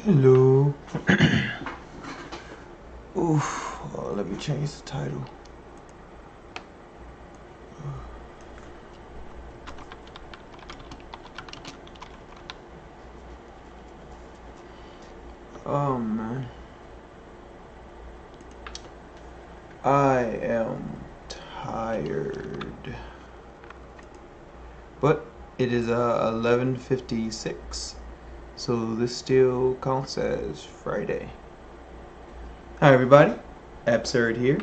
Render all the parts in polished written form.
Hello. Oof. Oh, let me change the title. Oh man. I am tired. But it is 11:56. So this still counts as Friday. Hi everybody. Absird here.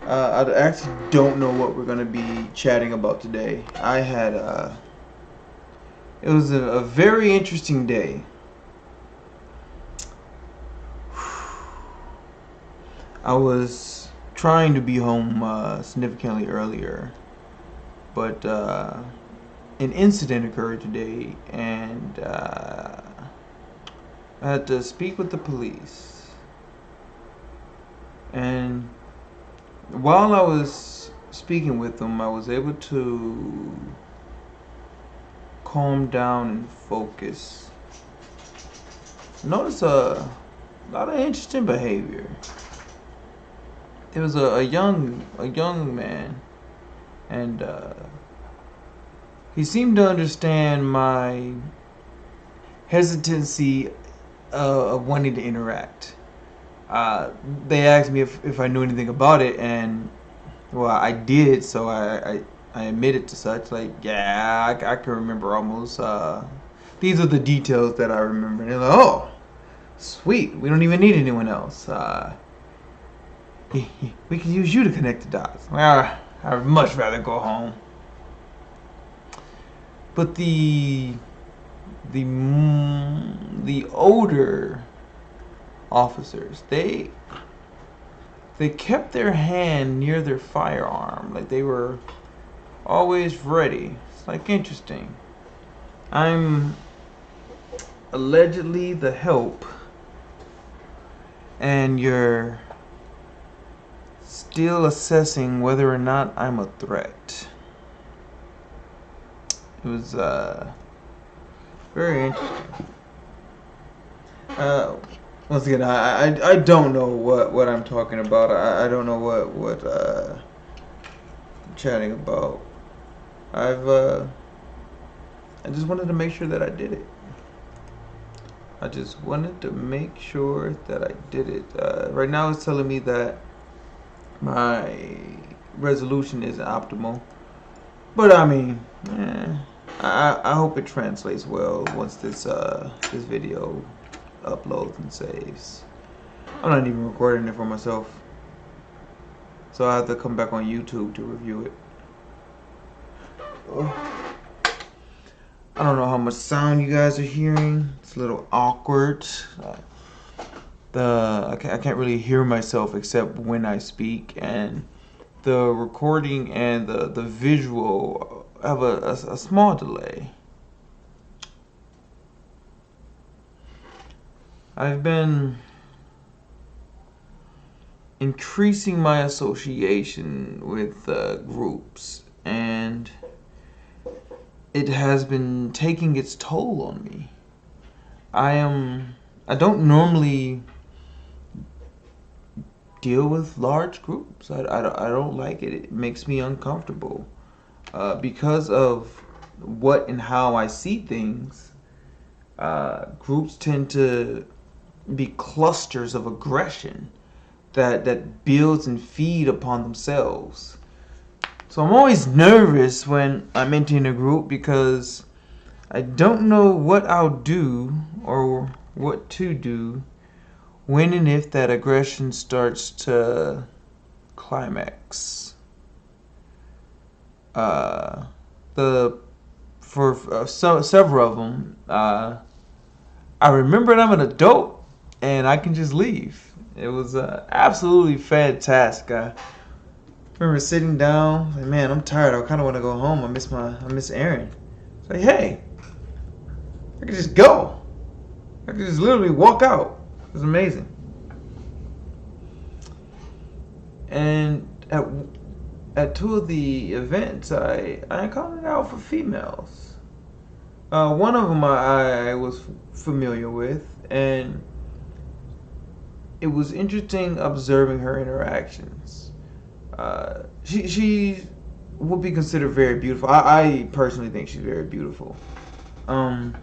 I actually don't know what we're gonna be chatting about today. It was a very interesting day. I was trying to be home significantly earlier, but an incident occurred today, and I had to speak with the police. And while I was speaking with them, I was able to calm down and focus. Notice a lot of interesting behavior. There was a young man, and he seemed to understand my hesitancy of wanting to interact. They asked me if I knew anything about it, and well, I did, so I admitted to such. Like, yeah, I can remember almost. These are the details that I remember. And they're like, oh, sweet, we don't even need anyone else. We can use you to connect the dots. Well, I'd much rather go home. But the older officers, they kept their hand near their firearm, like they were always ready. It's like interesting. I'm allegedly the help, and you're still assessing whether or not I'm a threat. It was very interesting. Once again, I don't know what I'm talking about. I don't know what I'm chatting about. I just wanted to make sure that I did it. I just wanted to make sure that I did it. Right now it's telling me that my resolution isn't optimal, but I mean, I hope it translates well once this video uploads and saves. I'm not even recording it for myself, so I have to come back on YouTube to review it. I don't know how much sound you guys are hearing. It's a little awkward. I can't really hear myself except when I speak, and the recording and the visual have a small delay. I've been increasing my association with groups, and it has been taking its toll on me. I don't normally deal with large groups. I don't like it. It makes me uncomfortable. Because of what and how I see things, groups tend to be clusters of aggression that builds and feed upon themselves. So I'm always nervous when I'm entering a group because I don't know what I'll do or what to do when and if that aggression starts to climax. Several of them, I remembered I'm an adult and I can just leave. It was absolutely fantastic. I remember sitting down, like, man, I'm tired. I kind of want to go home. I miss Aaron. It's like, hey, I could just go. I could just literally walk out. It was amazing. And at two of the events, I encountered alpha females. One of them I was familiar with, and it was interesting observing her interactions. She would be considered very beautiful. I personally think she's very beautiful. Um,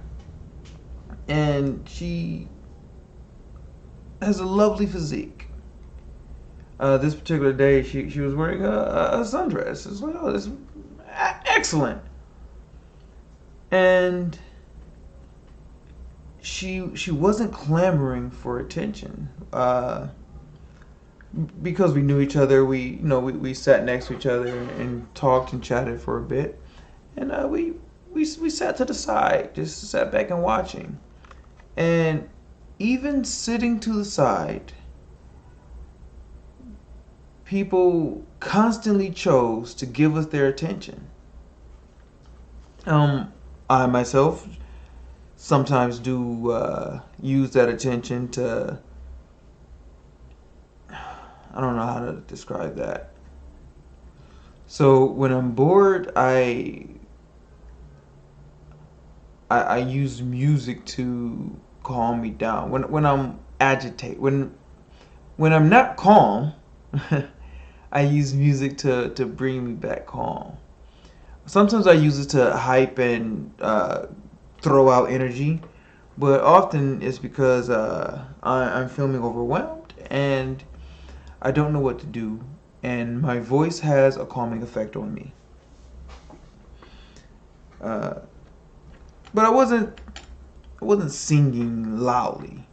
and she has a lovely physique. This particular day, she was wearing a sundress. It's like, oh, this is excellent. And she wasn't clamoring for attention. Because we knew each other, we sat next to each other and talked and chatted for a bit, and we sat to the side, just sat back and watching, and even sitting to the side, people constantly chose to give us their attention. I myself sometimes do use that attention to, I don't know how to describe that. So when I'm bored, I use music to calm me down. When I'm agitated, when I'm not calm, I use music to bring me back calm. Sometimes I use it to hype and throw out energy, but often it's because I'm feeling overwhelmed and I don't know what to do, and my voice has a calming effect on me. Uh, but I wasn't singing loudly.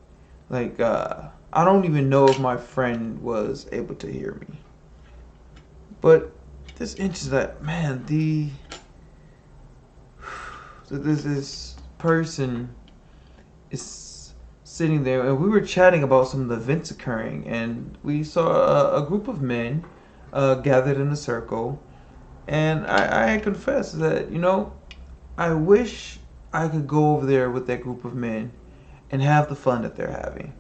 Like I don't even know if my friend was able to hear me. But this interesting that man, this person is sitting there, and we were chatting about some of the events occurring, and we saw a group of men gathered in a circle, and I confess that I wish I could go over there with that group of men and have the fun that they're having.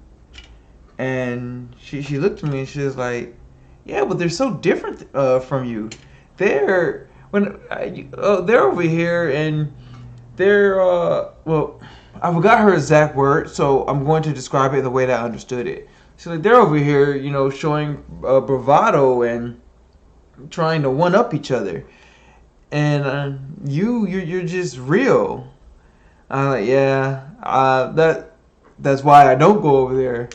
And she looked at me and she was like, "Yeah, but they're so different from you. They're over here and they're well, I forgot her exact word, so I'm going to describe it the way that I understood it. She's like, they're over here, showing bravado and trying to one up each other, and you're just real." I'm like, yeah, that's why I don't go over there,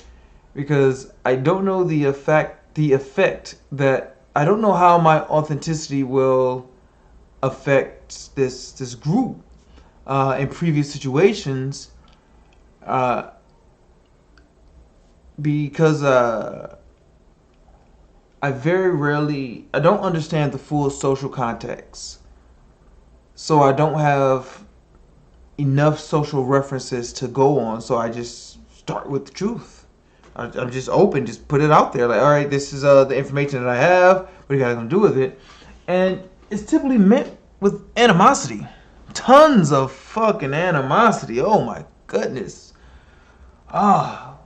because I don't know the effect that I don't know how my authenticity will affect this group in previous situations, uh, because I don't understand the full social context, so I don't have enough social references to go on, so I just start with the truth. I'm just open, just put it out there. Like, all right, this is the information that I have. What are you guys gonna do with it? And it's typically met with animosity, tons of fucking animosity. Oh my goodness. Ah,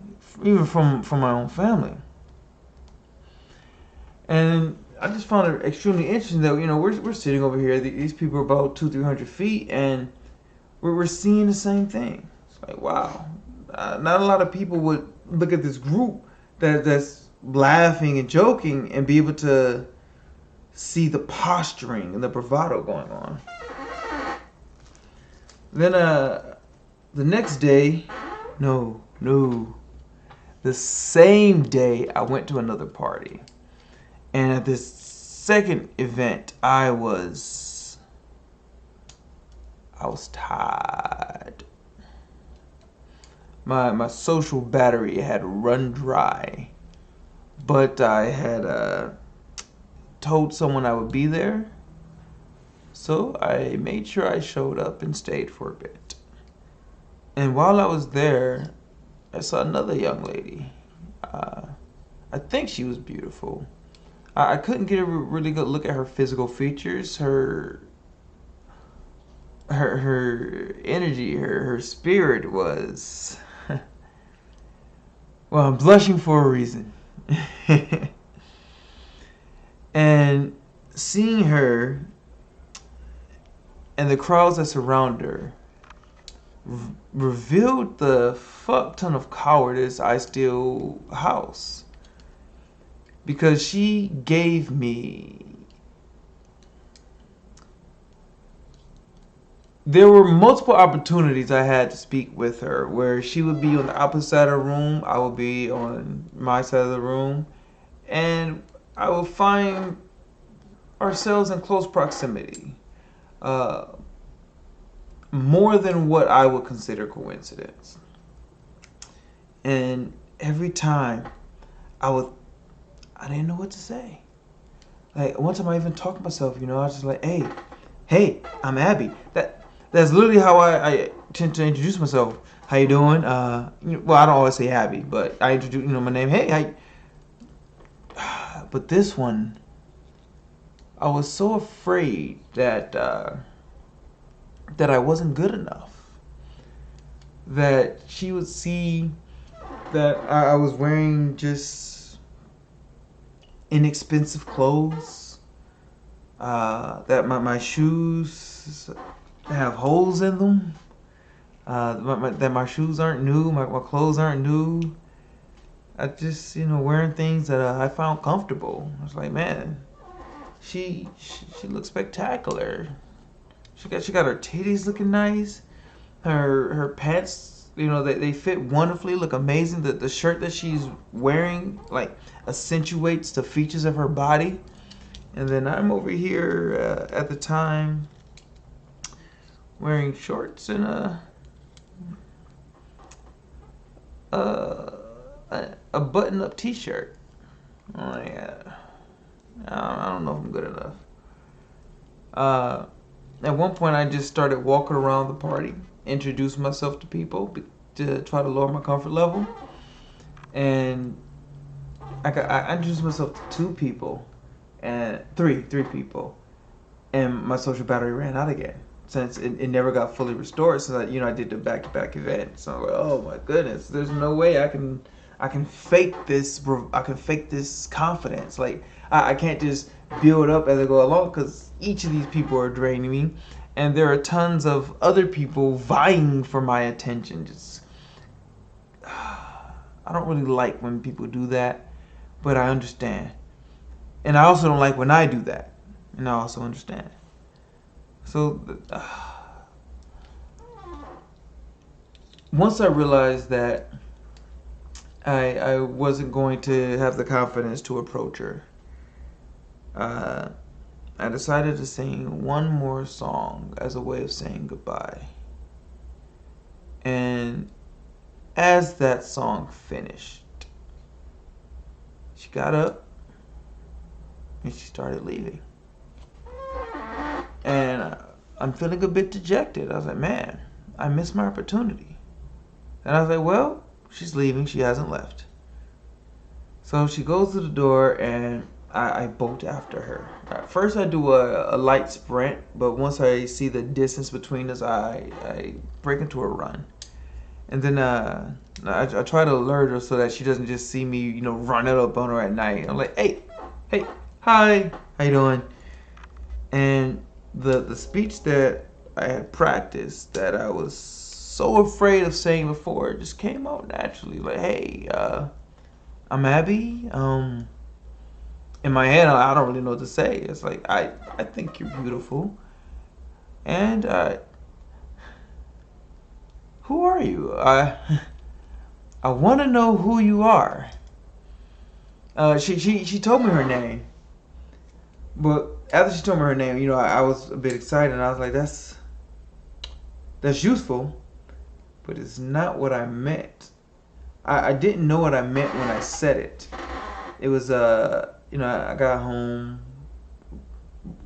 even from my own family. And I just found it extremely interesting that we're sitting over here. These people are about 200-300 feet, and we're seeing the same thing. It's like, wow, not a lot of people would look at this group that's laughing and joking and be able to see the posturing and the bravado going on. Then the next day, no, the same day I went to another party, and at this second event I was tired. My social battery had run dry, but I had told someone I would be there, so I made sure I showed up and stayed for a bit. And while I was there, I saw another young lady. I think she was beautiful. I couldn't get a really good look at her physical features, her energy, her spirit was well, I'm blushing for a reason. And seeing her and the crowds that surround her, revealed the fuck ton of cowardice I still house. Because she gave me... There were multiple opportunities I had to speak with her where she would be on the opposite side of the room, I would be on my side of the room, and I would find ourselves in close proximity. Uh, more than what I would consider coincidence. And every time I didn't know what to say. Like one time I even talked to myself, I was just like, hey, I'm Abby. That's literally how I tend to introduce myself. How you doing? Well, I don't always say Abby, but I introduce my name. Hey, but this one, I was so afraid that I wasn't good enough. That she would see that I was wearing just inexpensive clothes. That my shoes have holes in them. That my shoes aren't new. My clothes aren't new. I just wearing things that I found comfortable. I was like, man, she looks spectacular. She got her titties looking nice. Her pants, they fit wonderfully, look amazing. The shirt that she's wearing like accentuates the features of her body. And then I'm over here at the time wearing shorts and a button-up T-shirt. I'm like, I don't know if I'm good enough. At one point, I just started walking around the party, introducing myself to people to try to lower my comfort level. And I introduced myself to two people, and three people, and my social battery ran out again. Since it never got fully restored, so that I did the back-to-back event. So I'm like, oh my goodness, there's no way I can fake this. I can fake this confidence. Like I can't just build up as I go along, because each of these people are draining me, and there are tons of other people vying for my attention. Just I don't really like when people do that, but I understand, and I also don't like when I do that, and I also understand. So once I realized that I wasn't going to have the confidence to approach her, I decided to sing one more song as a way of saying goodbye. And as that song finished, she got up and she started leaving. And I'm feeling a bit dejected. I was like, man, I missed my opportunity. And I was like, well, she's leaving. She hasn't left. So she goes to the door, and I bolt after her. At first, I do a light sprint, but once I see the distance between us, I break into a run. And then I try to alert her so that she doesn't just see me, running up on her at night. I'm like, hey, hi, how you doing? And the speech that I had practiced, that I was so afraid of saying before, it just came out naturally. Like, hey, I'm Abby. In my head, I don't really know what to say. It's like, I think you're beautiful. And who are you? I want to know who you are. She told me her name, but after she told me her name, I was a bit excited, and I was like, that's useful, but it's not what I meant. I didn't know what I meant when I said it. It was I got home,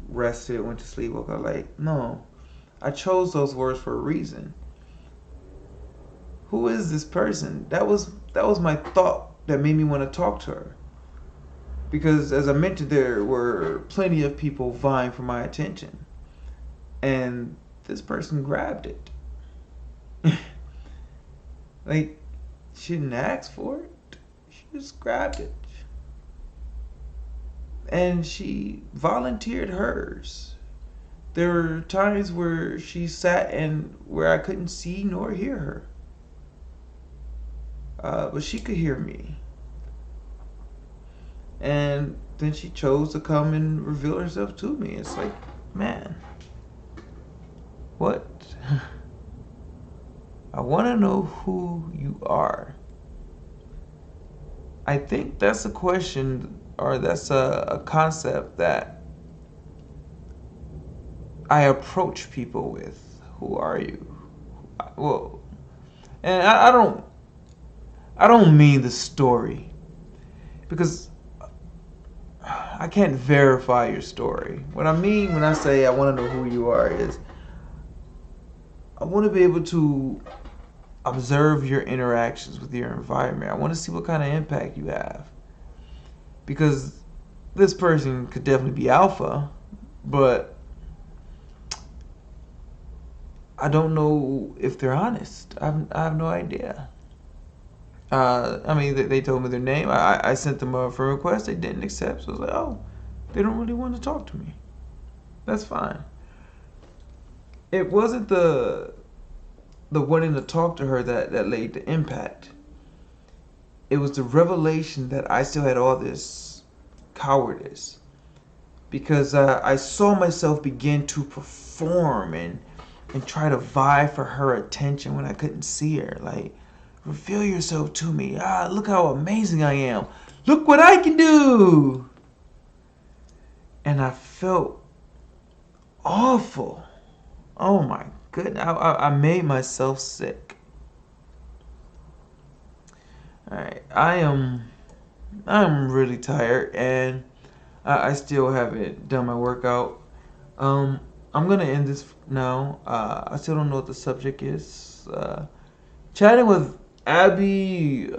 rested, went to sleep, woke up. Like, no, I chose those words for a reason. Who is this person? That was my thought that made me want to talk to her. Because as I mentioned, there were plenty of people vying for my attention, and this person grabbed it. Like, she didn't ask for it. She just grabbed it. And she volunteered hers. There were times where she sat and where I couldn't see nor hear her, but she could hear me. And then she chose to come and reveal herself to me. It's like, man, what? I want to know who you are. I think that's a question, or that's a concept that I approach people with. Who are you? Well, and I don't mean the story, because I can't verify your story. What I mean when I say I want to know who you are is I want to be able to observe your interactions with your environment. I want to see what kind of impact you have. Because this person could definitely be alpha, but I don't know if they're honest. I have no idea. I mean, they told me their name. I sent them a friend request. They didn't accept. So I was like, oh, they don't really want to talk to me. That's fine. It wasn't the wanting to talk to her that laid the impact. It was the revelation that I still had all this cowardice, because I saw myself begin to perform and try to vie for her attention when I couldn't see her. Like, reveal yourself to me. Look how amazing I am. Look what I can do. And I felt awful. Oh my goodness. I made myself sick. Alright. I'm really tired, and I still haven't done my workout. I'm gonna end this now. I still don't know what the subject is. Chatting with Abby,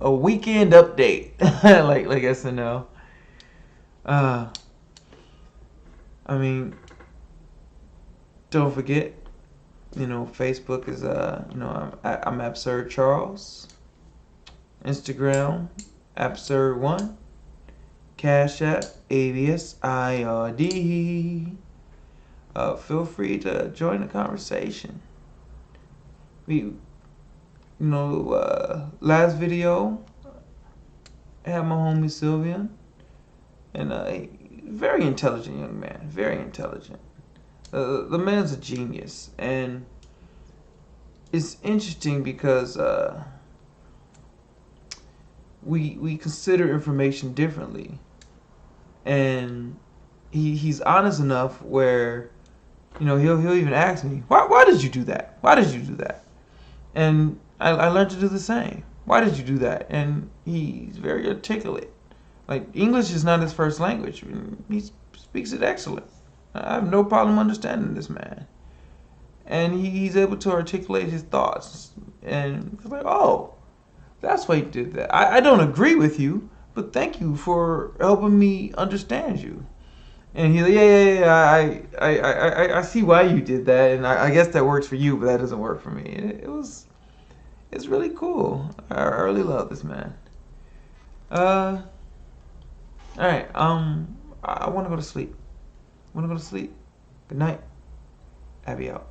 a weekend update, like SNL. I mean, don't forget, Facebook is I'm Absird Charles. Instagram, Absird1. Cashapp, ABSIRD. Feel free to join the conversation. Last video, I had my homie Sylvian, and very intelligent young man, very intelligent. The man's a genius, and it's interesting because we consider information differently, and he's honest enough where he'll even ask me, why did you do that? Why did you do that? And I learned to do the same. Why did you do that? And he's very articulate. Like, English is not his first language. He speaks it excellent. I have no problem understanding this man. And he's able to articulate his thoughts. And it's like, oh, that's why you did that. I don't agree with you, but thank you for helping me understand you. And he's like, yeah, I see why you did that, and I guess that works for you, but that doesn't work for me. It's really cool. I really love this man. All right. I want to go to sleep. Good night. Abby out.